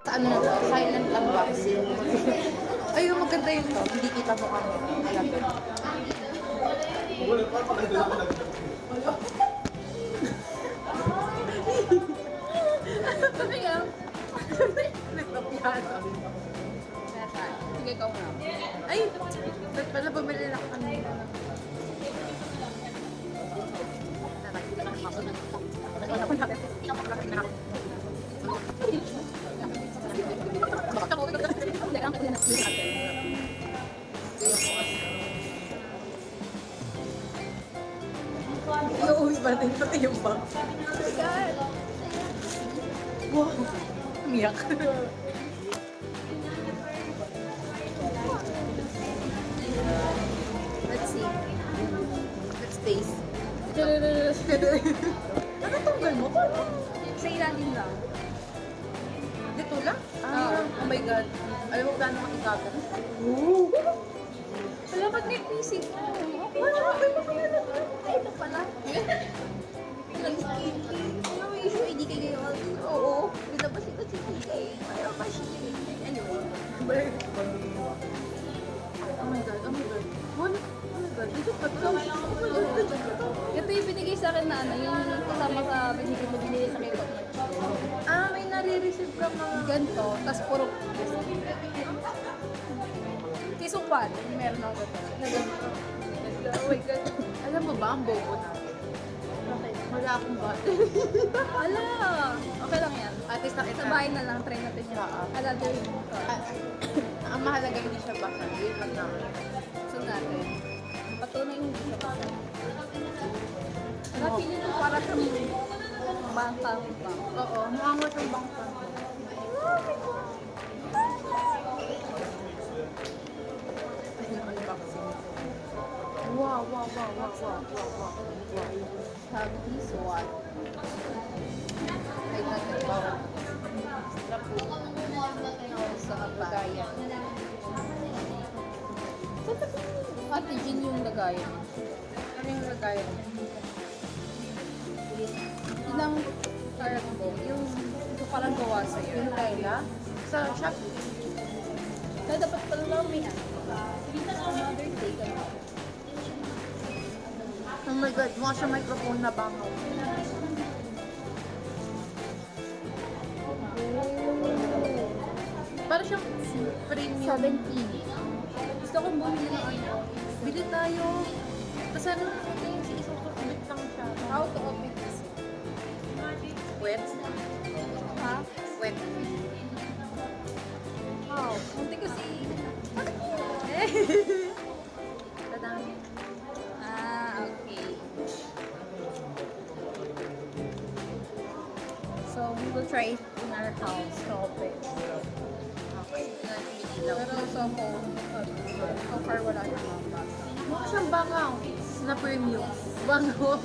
Sa ano na to? Silent unboxing. Ayun, maganda yun to. Hindi kita mo kami. Alam mo. Sabi nga. Nagpapiano. Sige, ikaw na. Ay! Ba't pala bumili na kami? Iuwi ba natin pati yung bag? Wow! Umiyak. Let's see. Let's taste. Ano tanggal mo? Sa ilalim lang. Dito lang? Oh my God. Alam mo gano'ng makikagan? Wala ba't may pising mo? Wala, okay na kaya na. Ay, ito pala. Hindi kayo Oo. Binabas ito si Kiki. Ayaw pa siya. Anyway. Oh my God, oh my God. Oh my God, dito pa to. Oh my God, dito pa to. Ito yung binigay sa akin na ano, yung kasama sa binigay sa K-pop. May nare-receive ka mga... Ganito, tas puro kisupan. Meron ako ganito. Na ganito. Oh my God. Alam mo ba, ang bobo na. Wala akong battery. Ala! Okay lang yan. At least nakita. Sa bahay na lang, try natin siya. Another Ang mahalaga hindi siya basa. Yun lang naman. so natin. Patunay hindi siya basta. Hanapin nyo yung para sa bangkang bang. Oo, mukha mo siyang bangka. Wow, wow, wow, wow, wow, wow, wow, wow. Have this one. Ay, natin bawal. Sa lagayan. Ate Jean yung lagayan. Ano yung lagayan? Yun ang Carat Bong. Yung parang gawa sa'yo. Yung Kayla? Sa Shopee. Kaya dapat pala lang may ano. Another day ka na. Oh my God, mukha siya microphone na bangaw. Para siyang premium. 17. Gusto kong bumili ng ano. Bili tayo. Kasi ano natin yung isusulit lang siya. How to open this? Wet? Ha? Wet. How? Munti kasi. Tadang. Okay. So, we will try it in our house to open. Okay. Pero so far wala namang basa. Mukha siyang bangaw. Na premium. Bangaw.